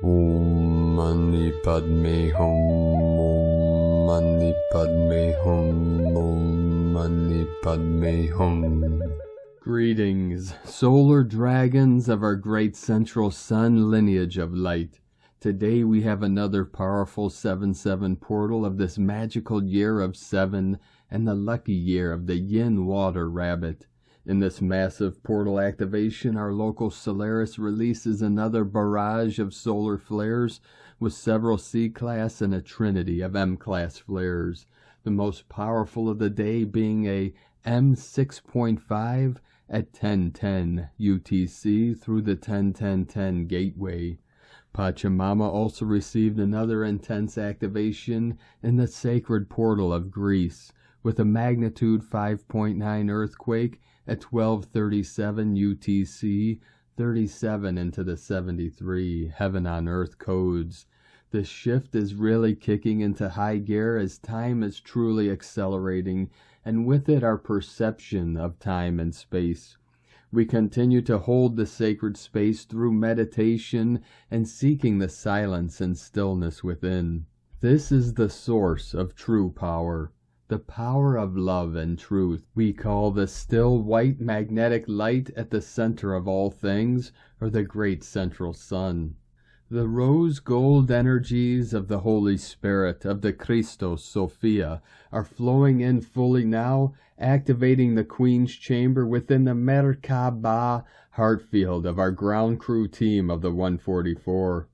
Om Mani Padme Hum. Om Mani Padme Hum. Om Mani Padme Hum. Greetings, solar dragons of our great central sun lineage of light. Today we have another powerful 7-7 portal of this magical year of 7 and the lucky year of the yin water rabbit. In this massive portal activation, our local Solaris releases another barrage of solar flares with several C-class and a trinity of M-class flares, the most powerful of the day being a M6.5 at 10:10 UTC through the 10:10:10 gateway. Pachamama also received another intense activation in the sacred portal of Greece, with a magnitude 5.9 earthquake at 12:37 UTC, 37 into the 73 heaven on earth codes. The shift is really kicking into high gear as time is truly accelerating, and with it our perception of time and space. We continue to hold the sacred space through meditation and seeking the silence and stillness within. This is the source of true power, the power of love and truth. We call the still white magnetic light at the center of all things, or the great central sun. The rose gold energies of the Holy Spirit, of the Christos Sophia, are flowing in fully now, activating the Queen's Chamber within the Merkaba heart field of our ground crew team of the 144.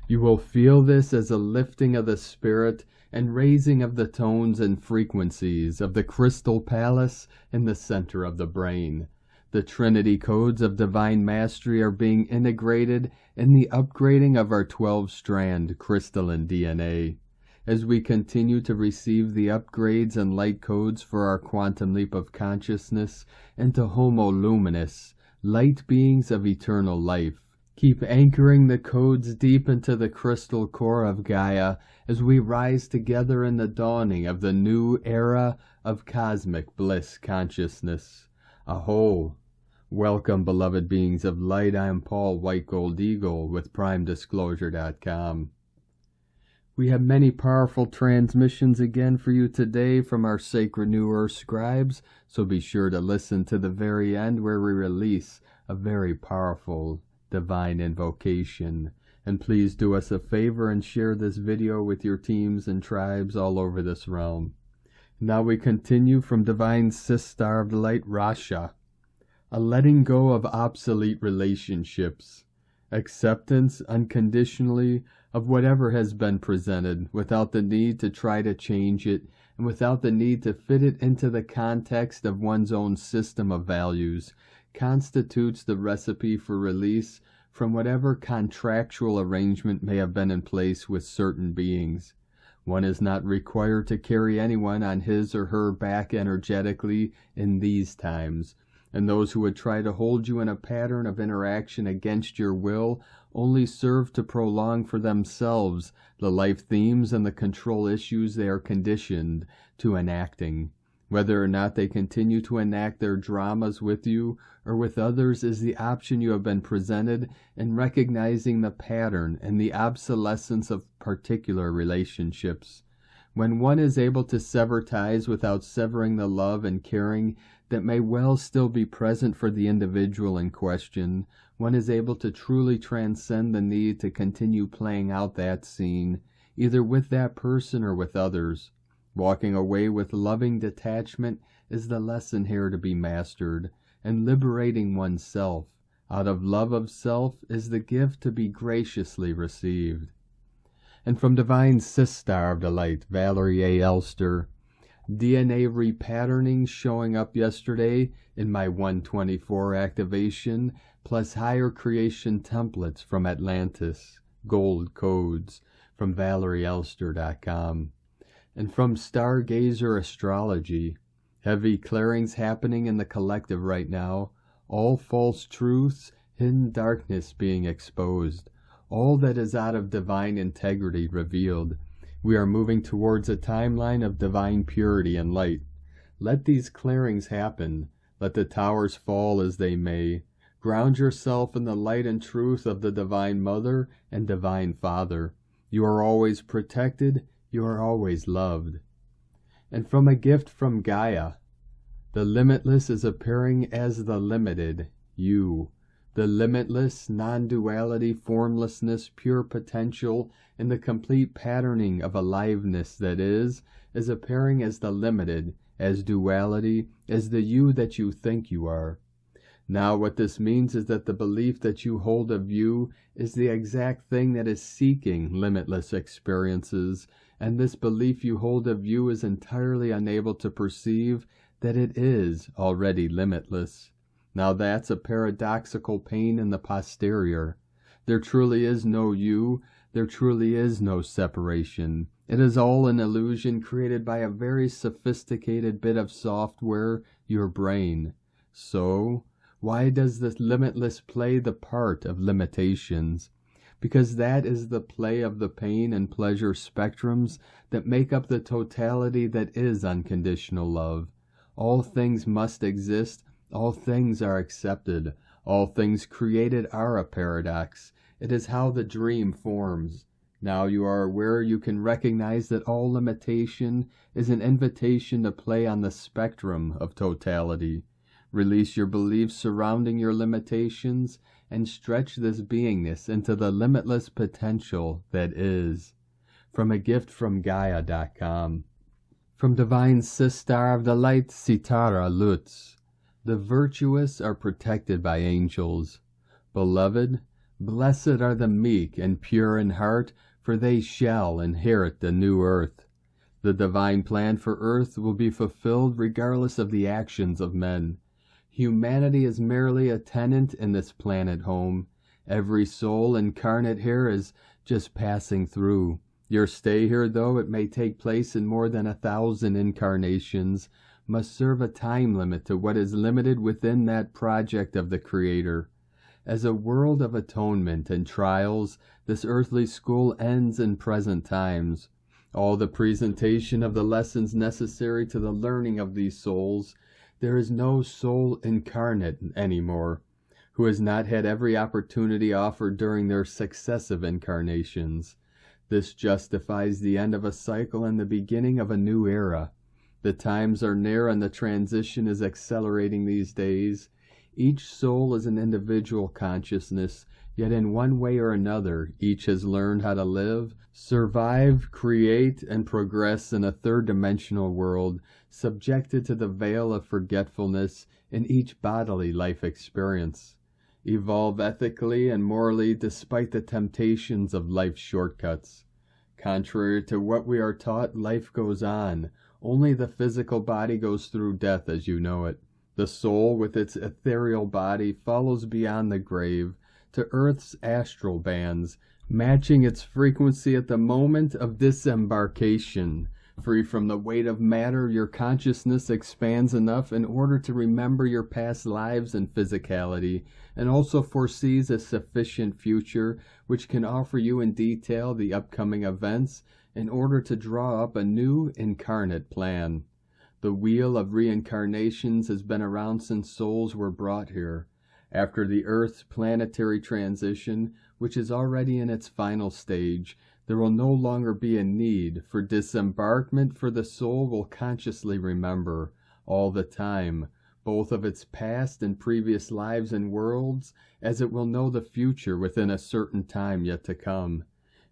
You will feel this as a lifting of the spirit and raising of the tones and frequencies of the Crystal Palace in the center of the brain. The Trinity codes of Divine Mastery are being integrated in the upgrading of our 12-strand crystalline DNA. As we continue to receive the upgrades and light codes for our quantum leap of consciousness into Homo Luminous, light beings of eternal life, keep anchoring the codes deep into the crystal core of Gaia as we rise together in the dawning of the new era of cosmic bliss consciousness. Aho! Welcome, beloved beings of light. I am Paul White Gold Eagle with PrimeDisclosure.com. We have many powerful transmissions again for you today from our Sacred New Earth scribes, so be sure to listen to the very end where we release a very powerful divine invocation. And please do us a favor and share this video with your teams and tribes all over this realm. Now we continue from Divine Sister of the Light Rasha. A letting go of obsolete relationships. Acceptance unconditionally of whatever has been presented without the need to try to change it and without the need to fit it into the context of one's own system of values constitutes the recipe for release from whatever contractual arrangement may have been in place with certain beings. One is not required to carry anyone on his or her back energetically in these times, and those who would try to hold you in a pattern of interaction against your will only serve to prolong for themselves the life themes and the control issues they are conditioned to enacting. Whether or not they continue to enact their dramas with you or with others is the option you have been presented in recognizing the pattern and the obsolescence of particular relationships. When one is able to sever ties without severing the love and caring that may well still be present for the individual in question, one is able to truly transcend the need to continue playing out that scene, either with that person or with others. Walking away with loving detachment is the lesson here to be mastered, and liberating oneself out of love of self is the gift to be graciously received. And from Divine Sister of the Light, Valerie A. Elster, DNA repatterning showing up yesterday in my 124 activation, plus higher creation templates from Atlantis, gold codes from ValerieElster.com. And from Stargazer Astrology, heavy clearings happening in the collective right now, all false truths, hidden darkness being exposed, all that is out of divine integrity revealed. We are moving towards a timeline of divine purity and light. Let these clearings happen. Let the towers fall as they may. Ground yourself in the light and truth of the Divine Mother and Divine Father. You are always protected, you are always loved. And from a gift from Gaia, the limitless is appearing as the limited, you. The limitless, non-duality, formlessness, pure potential, and the complete patterning of aliveness that is appearing as the limited, as duality, as the you that you think you are. Now what this means is that the belief that you hold of you is the exact thing that is seeking limitless experiences, and this belief you hold of you is entirely unable to perceive that it is already limitless. Now that's a paradoxical pain in the posterior. There truly is no you, there truly is no separation. It is all an illusion created by a very sophisticated bit of software, your brain. So, why does this limitless play the part of limitations? Because that is the play of the pain and pleasure spectrums that make up the totality that is unconditional love. All things must exist, all things are accepted, all things created are a paradox. It is how the dream forms. Now you are aware, you can recognize that all limitation is an invitation to play on the spectrum of totality. Release your beliefs surrounding your limitations and stretch this beingness into the limitless potential that is. From a gift from Gaia.com. From Divine Sistar of the Light Sitara Lutz. The virtuous are protected by angels. Beloved, blessed are the meek and pure in heart, for they shall inherit the new earth. The divine plan for earth will be fulfilled regardless of the actions of men. Humanity is merely a tenant in this planet home. Every soul incarnate here is just passing through. Your stay here, though it may take place in more than 1,000 incarnations, must serve a time limit to what is limited within that project of the Creator. As a world of atonement and trials, this earthly school ends in present times. All the presentation of the lessons necessary to the learning of these souls, there is no soul incarnate anymore, who has not had every opportunity offered during their successive incarnations. This justifies the end of a cycle and the beginning of a new era. The times are near and the transition is accelerating these days. Each soul is an individual consciousness, yet in one way or another, each has learned how to live, survive, create, and progress in a third-dimensional world, subjected to the veil of forgetfulness in each bodily life experience. Evolve ethically and morally despite the temptations of life's shortcuts. Contrary to what we are taught, life goes on. Only the physical body goes through death as you know it. The soul, with its ethereal body, follows beyond the grave to Earth's astral bands, matching its frequency at the moment of disembarkation. Free from the weight of matter, your consciousness expands enough in order to remember your past lives and physicality, and also foresees a sufficient future which can offer you in detail the upcoming events in order to draw up a new incarnate plan. The wheel of reincarnations has been around since souls were brought here. After the Earth's planetary transition, which is already in its final stage, there will no longer be a need for disembarkment, for the soul will consciously remember all the time, both of its past and previous lives and worlds, as it will know the future within a certain time yet to come.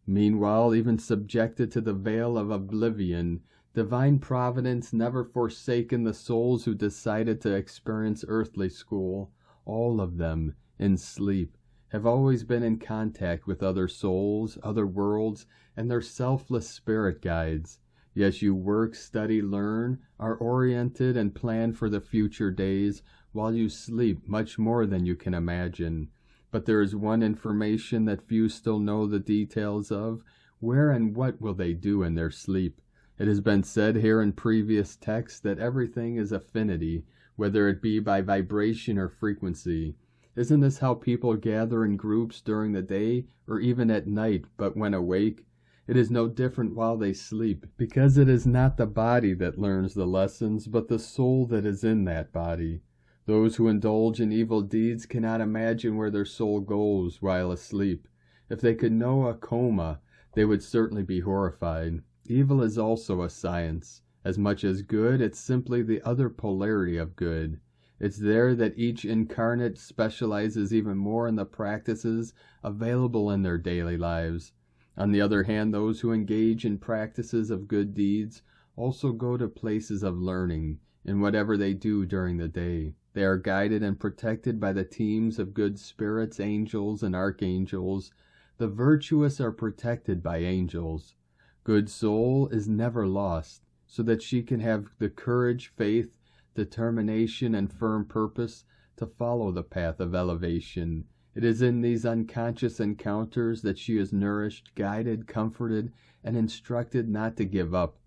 Meanwhile, even subjected to the veil of oblivion, divine providence never forsaken the souls who decided to experience earthly school. All of them, in sleep, have always been in contact with other souls, other worlds, and their selfless spirit guides. Yes, you work, study, learn, are oriented and plan for the future days while you sleep much more than you can imagine. But there is one information that few still know the details of. Where and what will they do in their sleep? It has been said here in previous texts that everything is affinity, whether it be by vibration or frequency. Isn't this how people gather in groups during the day or even at night, but when awake? It is no different while they sleep, because it is not the body that learns the lessons, but the soul that is in that body. Those who indulge in evil deeds cannot imagine where their soul goes while asleep. If they could know a coma, they would certainly be horrified. Evil is also a science. As much as good, it's simply the other polarity of good. It's there that each incarnate specializes even more in the practices available in their daily lives. On the other hand, those who engage in practices of good deeds also go to places of learning in whatever they do during the day. They are guided and protected by the teams of good spirits, angels, and archangels. The virtuous are protected by angels. Good soul is never lost, so that she can have the courage, faith, determination, and firm purpose to follow the path of elevation. It is in these unconscious encounters that she is nourished, guided, comforted, and instructed not to give up.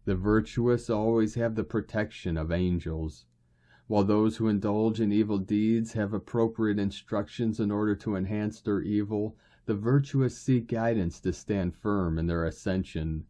The virtuous always have the protection of angels. While those who indulge in evil deeds have appropriate instructions in order to enhance their evil, the virtuous seek guidance to stand firm in their ascension.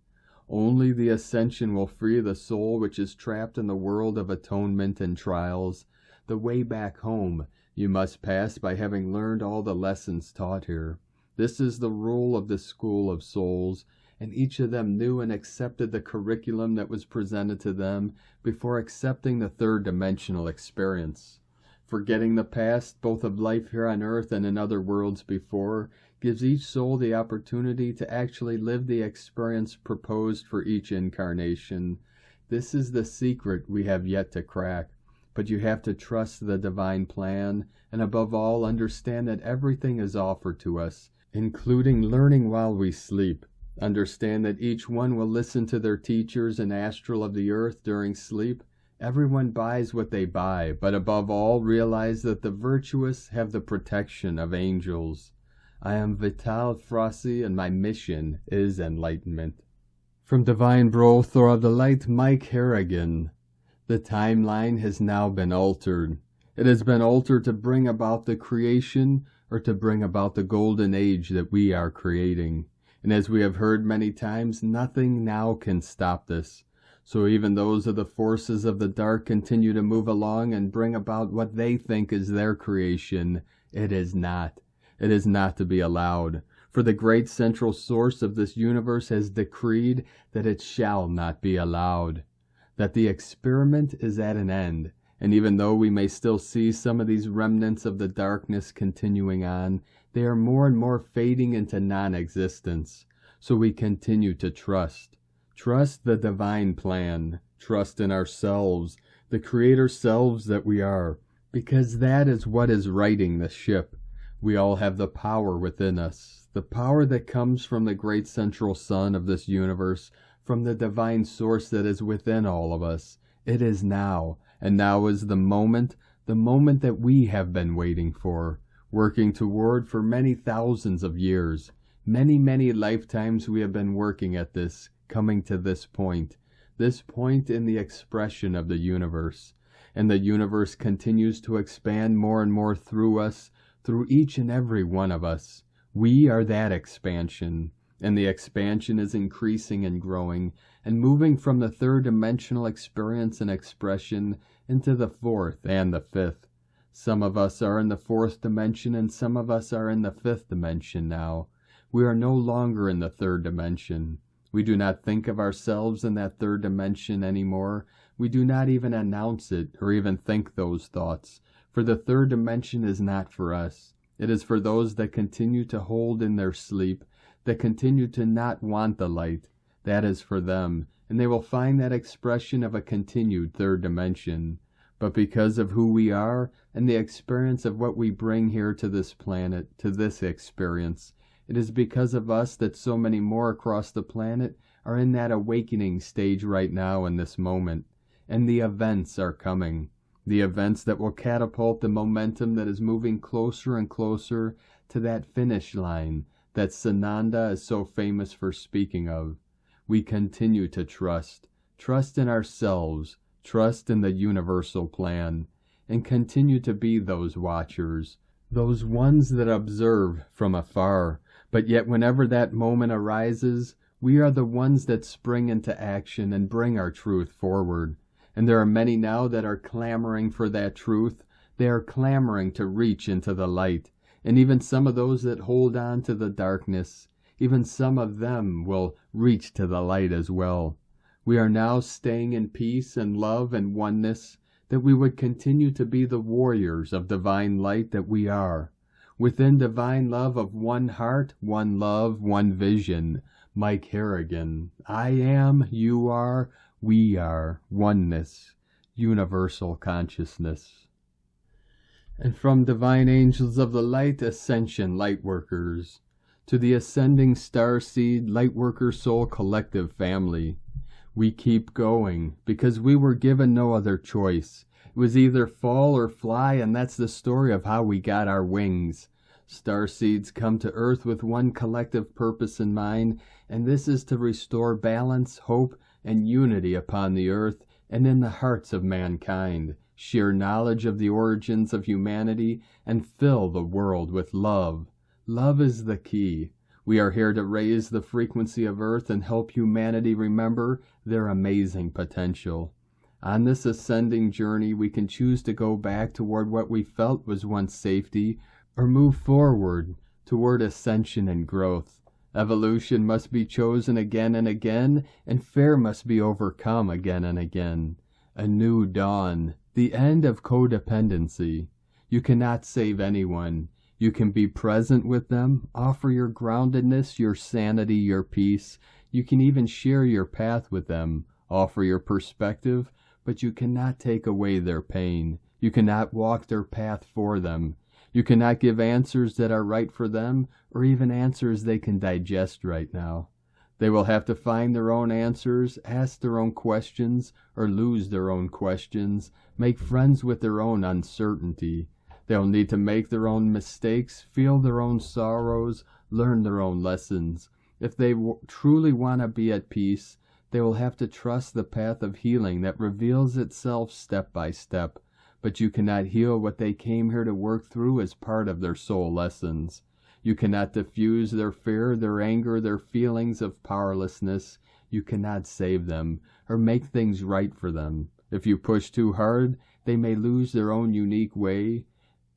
Only the ascension will free the soul which is trapped in the world of atonement and trials. The way back home you must pass by having learned all the lessons taught here. This is the rule of the school of souls, and each of them knew and accepted the curriculum that was presented to them before accepting the third-dimensional experience. Forgetting the past, both of life here on earth and in other worlds before, gives each soul the opportunity to actually live the experience proposed for each incarnation. This is the secret we have yet to crack, but you have to trust the divine plan, and above all understand that everything is offered to us, including learning while we sleep. Understand that each one will listen to their teachers and astral of the earth during sleep. Everyone buys what they buy, but above all realize that the virtuous have the protection of angels. I am Vital Frossi, and my mission is enlightenment. From Divine Brothor of the Light, Mike Harrigan. The timeline has now been altered. It has been altered to bring about the creation or to bring about the golden age that we are creating. And as we have heard many times, nothing now can stop this. So even those of the forces of the dark continue to move along and bring about what they think is their creation. It is not. It is not to be allowed. For the great central source of this universe has decreed that it shall not be allowed. That the experiment is at an end. And even though we may still see some of these remnants of the darkness continuing on, they are more and more fading into non-existence. So we continue to trust. Trust the divine plan. Trust in ourselves, the creator selves that we are, because that is what is righting the ship. We all have the power within us, the power that comes from the great central sun of this universe, from the divine source that is within all of us. It is now, and now is the moment that we have been waiting for, working toward for many thousands of years. Many, many lifetimes we have been working at this, coming to this point in the expression of the universe. And the universe continues to expand more and more through us, through each and every one of us. We are that expansion, and the expansion is increasing and growing, and moving from the third-dimensional experience and expression into the fourth and the fifth. Some of us are in the fourth dimension, and some of us are in the fifth dimension now. We are no longer in the third dimension. We do not think of ourselves in that third dimension anymore. We do not even announce it or even think those thoughts, for the third dimension is not for us. It is for those that continue to hold in their sleep, that continue to not want the light. That is for them, and they will find that expression of a continued third dimension. But because of who we are and the experience of what we bring here to this planet, to this experience, it is because of us that so many more across the planet are in that awakening stage right now in this moment. And the events are coming. The events that will catapult the momentum that is moving closer and closer to that finish line that Sananda is so famous for speaking of. We continue to trust in ourselves, trust in the universal plan, and continue to be those watchers, those ones that observe from afar. But yet whenever that moment arises, we are the ones that spring into action and bring our truth forward. And there are many now that are clamoring for that truth, They are clamoring to reach into the light, and even some of those that hold on to the darkness, even some of them will reach to the light as well. We are now staying in peace and love and oneness, that we would continue to be the warriors of divine light that we are. Within divine love of one heart, one love, one vision. Mike Harrigan. I am, you are, we are. Oneness. Universal consciousness. And from divine angels of the light, Ascension Lightworkers, to the ascending Starseed Lightworker Soul Collective family, we keep going because we were given no other choice. It was either fall or fly, and that's the story of how we got our wings. Starseeds come to Earth with one collective purpose in mind, and this is to restore balance, hope, and unity upon the Earth and in the hearts of mankind, sheer knowledge of the origins of humanity, and fill the world with love. Love is the key. We are here to raise the frequency of Earth and help humanity remember their amazing potential. On this ascending journey, we can choose to go back toward what we felt was once safety, or move forward toward ascension and growth. Evolution must be chosen again and again, and fear must be overcome again and again. A new dawn, the end of codependency. You cannot save anyone. You can be present with them, offer your groundedness, your sanity, your peace. You can even share your path with them, offer your perspective, but you cannot take away their pain. You cannot walk their path for them. You cannot give answers that are right for them, or even answers they can digest right now. They will have to find their own answers, ask their own questions, or lose their own questions, make friends with their own uncertainty. They'll need to make their own mistakes, feel their own sorrows, learn their own lessons. If they truly want to be at peace, they will have to trust the path of healing that reveals itself step by step. But you cannot heal what they came here to work through as part of their soul lessons. You cannot diffuse their fear, their anger, their feelings of powerlessness. You cannot save them or make things right for them. If you push too hard, they may lose their own unique way.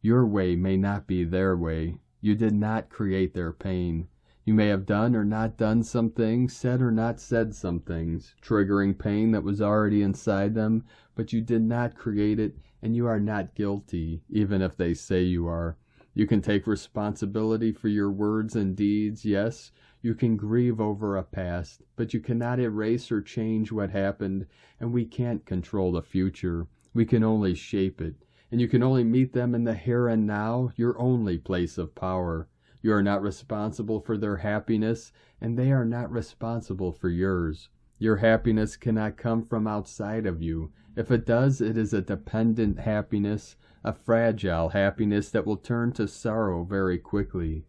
Your way may not be their way. You did not create their pain. You may have done or not done some things, said or not said some things, triggering pain that was already inside them, but you did not create it, and you are not guilty, even if they say you are. You can take responsibility for your words and deeds, yes. You can grieve over a past, but you cannot erase or change what happened, and we can't control the future. We can only shape it, and you can only meet them in the here and now, your only place of power. You are not responsible for their happiness, and they are not responsible for yours. Your happiness cannot come from outside of you. If it does, it is a dependent happiness, a fragile happiness that will turn to sorrow very quickly.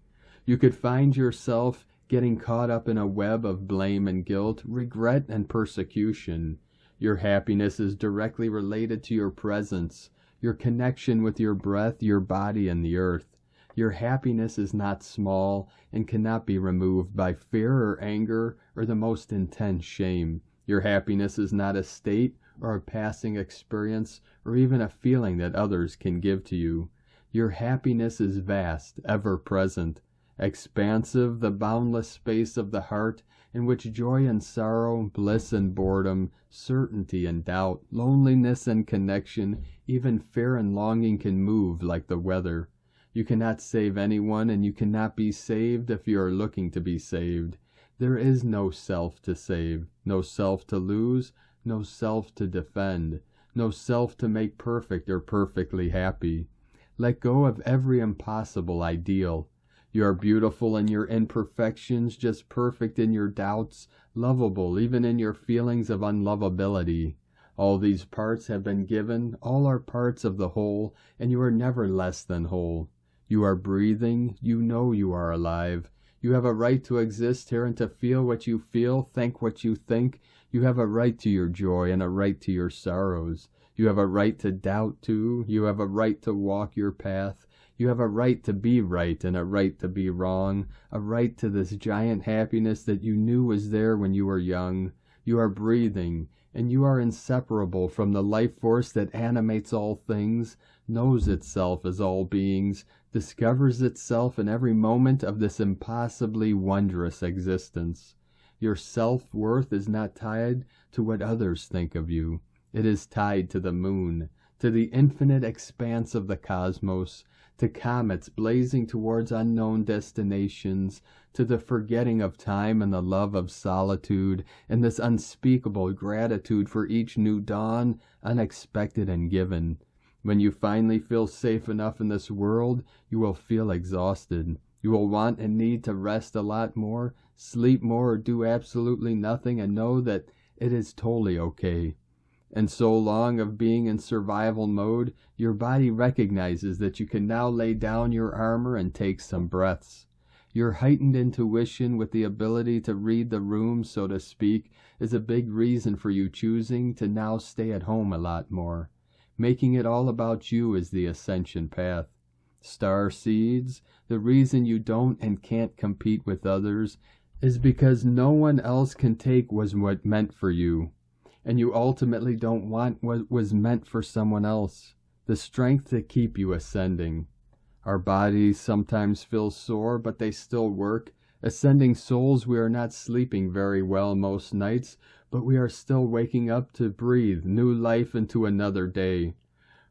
You could find yourself getting caught up in a web of blame and guilt, regret and persecution. Your happiness is directly related to your presence, your connection with your breath, your body, and the earth. Your happiness is not small and cannot be removed by fear or anger or the most intense shame. Your happiness is not a state or a passing experience or even a feeling that others can give to you. Your happiness is vast, ever-present, expansive, the boundless space of the heart in which joy and sorrow, bliss and boredom, certainty and doubt, loneliness and connection, even fear and longing can move like the weather. You cannot save anyone, and you cannot be saved if you are looking to be saved. There is no self to save, no self to lose, no self to defend, no self to make perfect or perfectly happy. Let go of every impossible ideal. You are beautiful in your imperfections, just perfect in your doubts, lovable even in your feelings of unlovability. All these parts have been given, all are parts of the whole, and you are never less than whole. You are breathing, you know you are alive. You have a right to exist here and to feel what you feel, think what you think. You have a right to your joy and a right to your sorrows. You have a right to doubt too. You have a right to walk your path. You have a right to be right and a right to be wrong. A right to this giant happiness that you knew was there when you were young. You are breathing, and you are inseparable from the life force that animates all things, knows itself as all beings, discovers itself in every moment of this impossibly wondrous existence. Your self-worth is not tied to what others think of you. It is tied to the moon, to the infinite expanse of the cosmos, to comets blazing towards unknown destinations, to the forgetting of time and the love of solitude, and this unspeakable gratitude for each new dawn, unexpected and given. When you finally feel safe enough in this world, you will feel exhausted. You will want and need to rest a lot more, sleep more, or do absolutely nothing, and know that it is totally okay. And so long of being in survival mode, your body recognizes that you can now lay down your armor and take some breaths. Your heightened intuition with the ability to read the room, so to speak, is a big reason for you choosing to now stay at home a lot more. Making it all about you is the Ascension path. Starseeds, the reason you don't and can't compete with others is because no one else can take what meant for you. And you ultimately don't want what was meant for someone else, the strength to keep you ascending. Our bodies sometimes feel sore, but they still work. Ascending souls, we are not sleeping very well most nights, but we are still waking up to breathe new life into another day.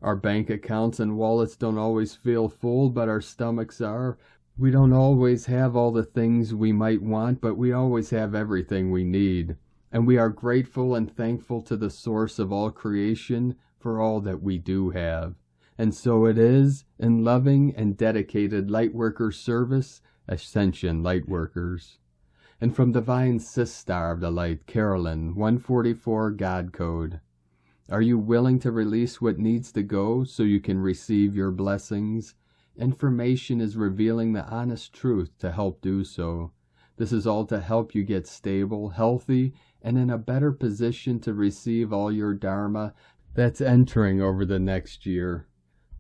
Our bank accounts and wallets don't always feel full, but our stomachs are. We don't always have all the things we might want, but we always have everything we need. And we are grateful and thankful to the source of all creation for all that we do have. And so it is in loving and dedicated Lightworker service, Ascension Lightworkers. And from Divine Sistar of the Light, Carolyn, 144 God Code. Are you willing to release what needs to go so you can receive your blessings? Information is revealing the honest truth to help do so. This is all to help you get stable, healthy, and in a better position to receive all your Dharma that's entering over the next year.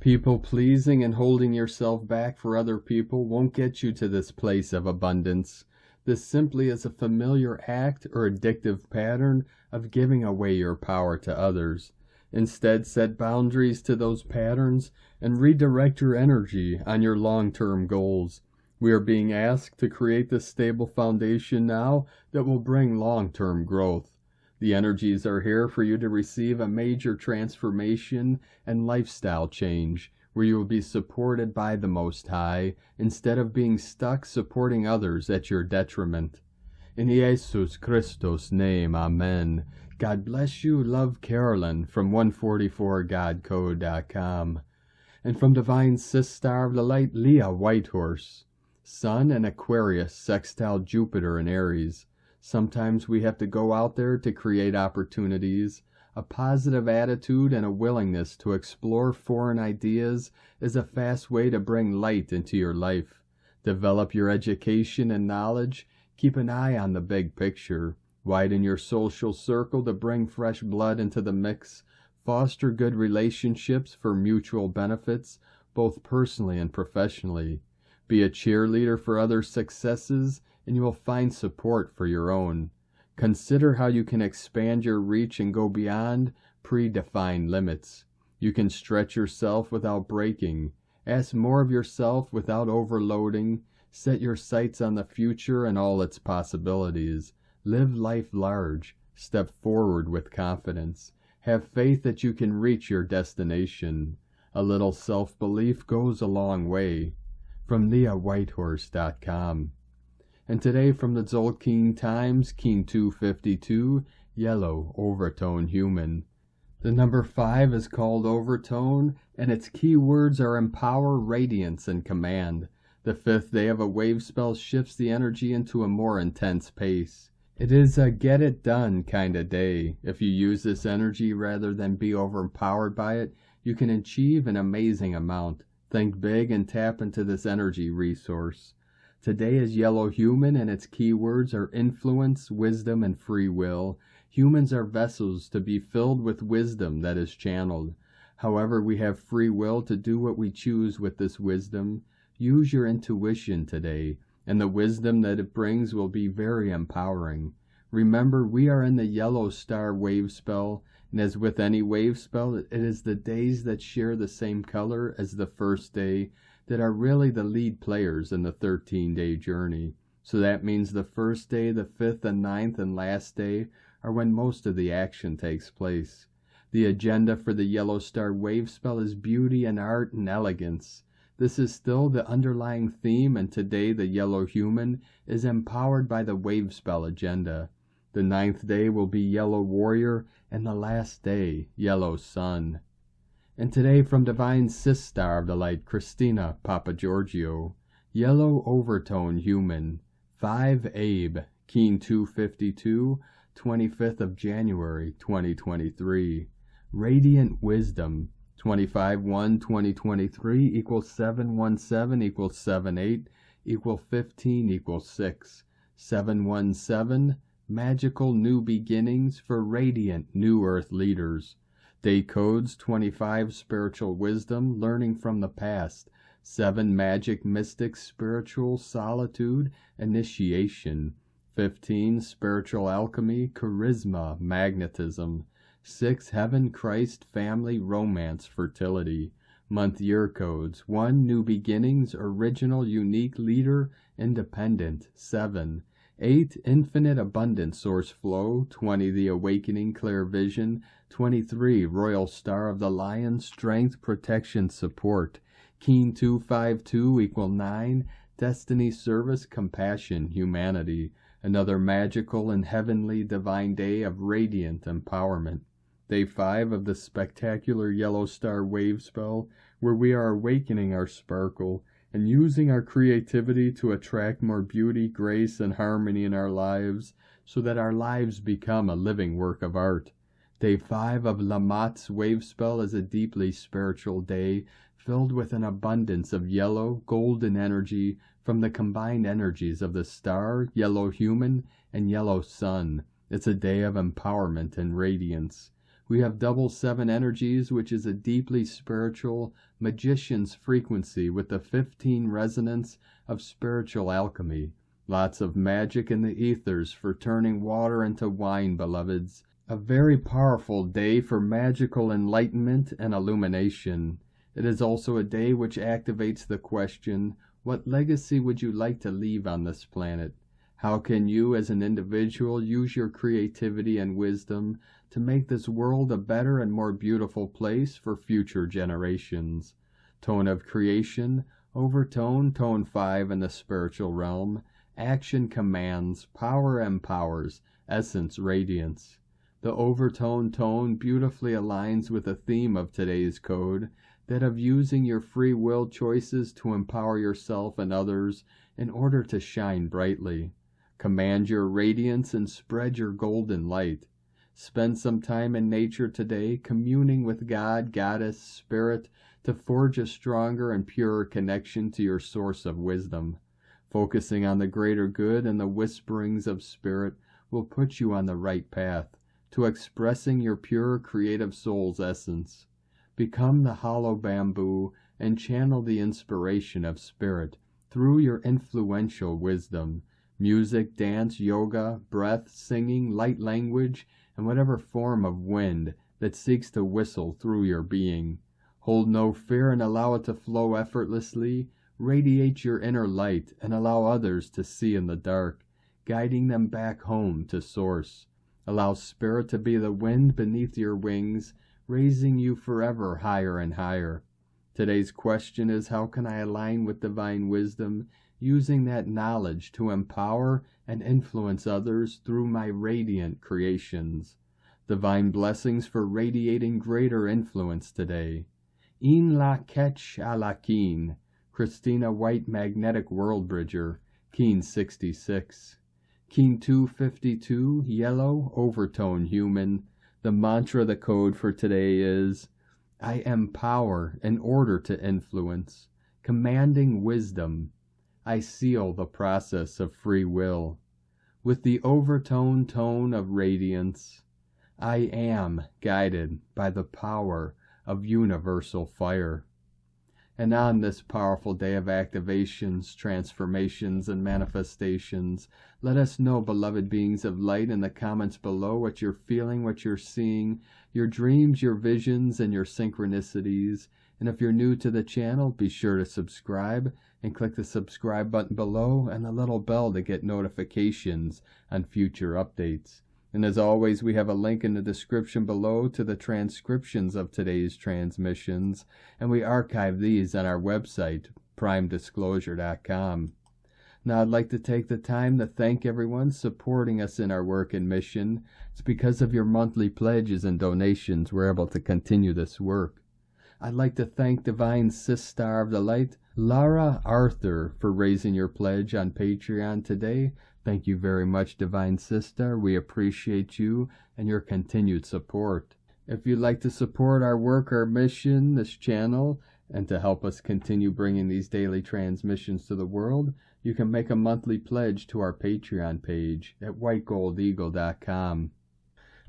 People pleasing and holding yourself back for other people won't get you to this place of abundance. This simply is a familiar act or addictive pattern of giving away your power to others. Instead, set boundaries to those patterns and redirect your energy on your long-term goals. We are being asked to create this stable foundation now that will bring long-term growth. The energies are here for you to receive a major transformation and lifestyle change, where you will be supported by the Most High, instead of being stuck supporting others at your detriment. In Jesus Christos' name, Amen. God bless you, love Carolyn, from 144godcode.com. And from Divine Sistar of the Light, Leah Whitehorse. Sun and Aquarius sextile Jupiter and Aries. Sometimes we have to go out there to create opportunities. A positive attitude and a willingness to explore foreign ideas is a fast way to bring light into your life. Develop your education and knowledge. Keep an eye on the big picture. Widen your social circle to bring fresh blood into the mix. Foster good relationships for mutual benefits, both personally and professionally. Be a cheerleader for others' successes, and you will find support for your own. Consider how you can expand your reach and go beyond predefined limits. You can stretch yourself without breaking. Ask more of yourself without overloading. Set your sights on the future and all its possibilities. Live life large. Step forward with confidence. Have faith that you can reach your destination. A little self-belief goes a long way. From LeahWhitehorse.com. And today from the Tzolk'in Times, Keen 252, Yellow, Overtone Human. The number 5 is called Overtone, and its keywords are Empower, Radiance, and Command. The 5th day of a wave spell shifts the energy into a more intense pace. It is a get-it-done kind of day. If you use this energy rather than be overpowered by it, you can achieve an amazing amount. Think big and tap into this energy resource. Today is Yellow Human, and its keywords are influence, wisdom, and free will. Humans are vessels to be filled with wisdom that is channeled. However, we have free will to do what we choose with this wisdom. Use your intuition today, and the wisdom that it brings will be very empowering. Remember, we are in the yellow star wave spell, and as with any wave spell, it is the days that share the same color as the first day that are really the lead players in the 13-day journey. So that means the first day, the 5th and 9th and last day are when most of the action takes place. The agenda for the yellow star wave spell is beauty and art and elegance. This is still the underlying theme, and today the yellow human is empowered by the wave spell agenda. The 9th day will be yellow warrior, and the last day, yellow sun. And today from Divine Sistar of the Light, Christina Papa Giorgio, yellow overtone human, 5 Abe, Keen 252, 25th of January, 2023. Radiant wisdom, 25/1/2023 equals 717 equals 78 equal 15 equals 6. 717, magical new beginnings for radiant new earth leaders. Day codes 25, spiritual wisdom, learning from the past. 7, magic mystic spiritual solitude, initiation. 15, spiritual alchemy, charisma, magnetism. 6, heaven, Christ, family, romance, fertility. Month year codes 1, new beginnings, original, unique, leader, independent. 7. 8, infinite abundant source flow. 20, the awakening, clear vision. 23, royal star of the lion, strength, protection, support. Keen 252 equal 9, destiny, service, compassion, humanity. Another magical and heavenly divine day of radiant empowerment. Day 5 of the spectacular yellow star wave spell, where we are awakening our sparkle and using our creativity to attract more beauty, grace, and harmony in our lives, so that our lives become a living work of art. Day 5 of Lamat's wave spell is a deeply spiritual day, filled with an abundance of yellow, golden energy from the combined energies of the star, yellow human, and yellow sun. It's a day of empowerment and radiance. We have double 7 energies, which is a deeply spiritual magician's frequency with the 15 resonance of spiritual alchemy. Lots of magic in the ethers for turning water into wine, beloveds. A very powerful day for magical enlightenment and illumination. It is also a day which activates the question, what legacy would you like to leave on this planet? How can you as an individual use your creativity and wisdom to make this world a better and more beautiful place for future generations? Tone of creation, overtone, tone 5 in the spiritual realm. Action commands, power empowers, essence radiance. The overtone tone beautifully aligns with the theme of today's code, that of using your free will choices to empower yourself and others in order to shine brightly. Command your radiance and spread your golden light. Spend some time in nature today, communing with God, Goddess, Spirit, to forge a stronger and purer connection to your source of wisdom. Focusing on the greater good and the whisperings of Spirit will put you on the right path to expressing your pure creative soul's essence. Become the hollow bamboo and channel the inspiration of Spirit through your influential wisdom. Music, dance, yoga, breath, singing, light language, and whatever form of wind that seeks to whistle through your being. Hold no fear and allow it to flow effortlessly. Radiate your inner light and allow others to see in the dark, guiding them back home to Source. Allow Spirit to be the wind beneath your wings, raising you forever higher and higher. Today's question is, how can I align with divine wisdom, using that knowledge to empower and influence others through my radiant creations? Divine blessings for radiating greater influence today. In la ketch a la keen. Christina White, Magnetic World Bridger, Keen 66. Keen 252, Yellow, Overtone Human. The mantra, the code for today is, I empower in order to influence, commanding wisdom. I seal the process of free will. With the overtone tone of radiance, I am guided by the power of universal fire. And on this powerful day of activations, transformations, and manifestations, let us know, beloved beings of light, in the comments below what you're feeling, what you're seeing, your dreams, your visions, and your synchronicities. And if you're new to the channel, be sure to subscribe and click the subscribe button below and the little bell to get notifications on future updates. And as always, we have a link in the description below to the transcriptions of today's transmissions, and we archive these on our website, primedisclosure.com. Now, I'd like to take the time to thank everyone supporting us in our work and mission. It's because of your monthly pledges and donations we're able to continue this work. I'd like to thank Divine Sister of the Light, Lara A, for raising your pledge on Patreon today. Thank you very much, Divine Sister. We appreciate you and your continued support. If you'd like to support our work, our mission, this channel, and to help us continue bringing these daily transmissions to the world, you can make a monthly pledge to our Patreon page at whitegoldeagle.com.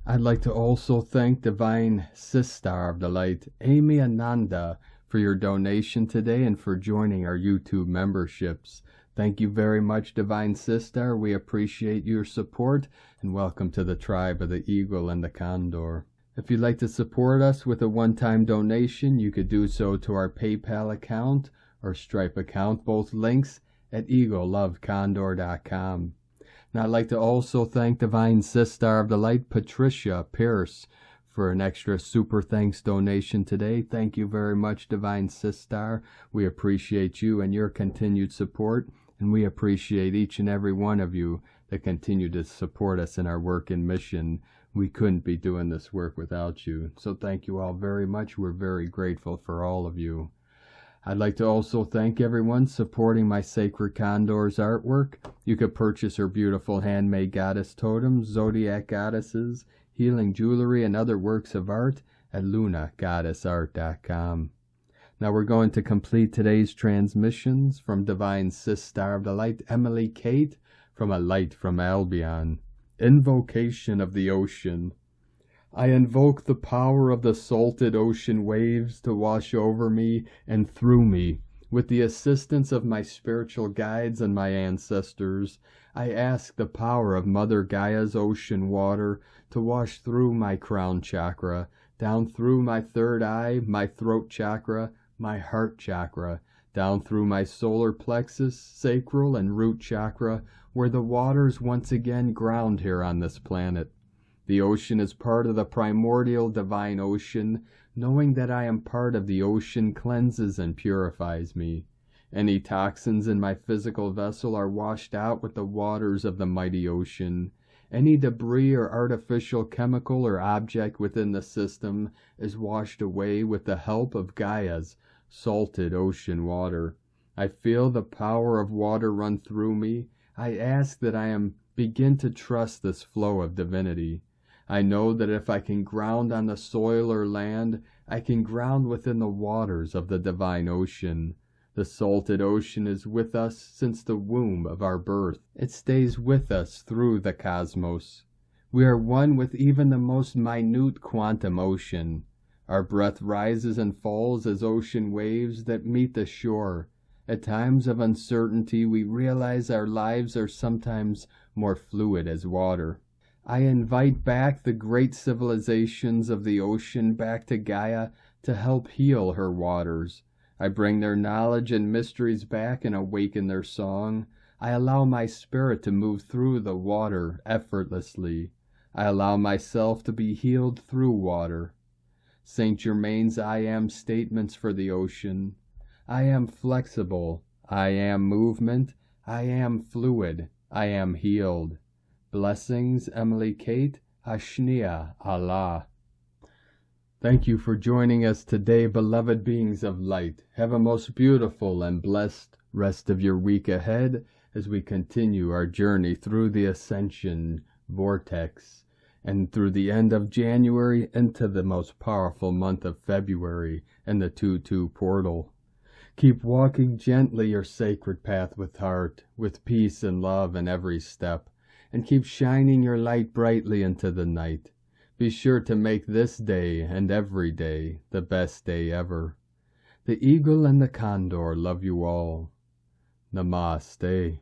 I'd like to also thank Divine Sister of the Light, Amy Ananda, for your donation today and for joining our YouTube memberships. Thank you very much, Divine Sister. We appreciate your support, and welcome to the tribe of the Eagle and the Condor. If you'd like to support us with a one-time donation, you could do so to our PayPal account or Stripe account, both links at eaglelovecondor.com. Now, I'd like to also thank Divine Sister of the Light, Patricia P, for an extra super thanks donation today. Thank you very much, Divine Sister. We appreciate you and your continued support, and we appreciate each and every one of you that continue to support us in our work and mission. We couldn't be doing this work without you. So thank you all very much. We're very grateful for all of you. I'd like to also thank everyone supporting my Sacred Condor's artwork. You could purchase her beautiful handmade goddess totems, zodiac goddesses, healing jewelry, and other works of art at lunagoddessart.com. Now we're going to complete today's transmissions from Divine Sister of the Light, Emily Kate, from A Light from Albion. Invocation of the Ocean. I invoke the power of the salted ocean waves to wash over me and through me. With the assistance of my spiritual guides and my ancestors, I ask the power of Mother Gaia's ocean water to wash through my crown chakra, down through my third eye, my throat chakra, my heart chakra, down through my solar plexus, sacral, and root chakra, where the waters once again ground here on this planet. The ocean is part of the primordial divine ocean. Knowing that I am part of the ocean cleanses and purifies me. Any toxins in my physical vessel are washed out with the waters of the mighty ocean. Any debris or artificial chemical or object within the system is washed away with the help of Gaia's salted ocean water. I feel the power of water run through me. I ask that I begin to trust this flow of divinity. I know that if I can ground on the soil or land, I can ground within the waters of the divine ocean. The salted ocean is with us since the womb of our birth. It stays with us through the cosmos. We are one with even the most minute quantum ocean. Our breath rises and falls as ocean waves that meet the shore. At times of uncertainty, we realize our lives are sometimes more fluid as water. I invite back the great civilizations of the ocean back to Gaia to help heal her waters. I bring their knowledge and mysteries back and awaken their song. I allow my spirit to move through the water effortlessly. I allow myself to be healed through water. Saint Germain's I am statements for the ocean. I am flexible. I am movement. I am fluid. I am healed. Blessings, Emily Kate, Ashnia Allah. Thank you for joining us today, beloved beings of light. Have a most beautiful and blessed rest of your week ahead as we continue our journey through the Ascension vortex and through the end of January into the most powerful month of February and the 2-2 portal. Keep walking gently your sacred path with heart, with peace and love in every step. And keep shining your light brightly into the night. Be sure to make this day and every day the best day ever. The eagle and the condor love you all. Namaste.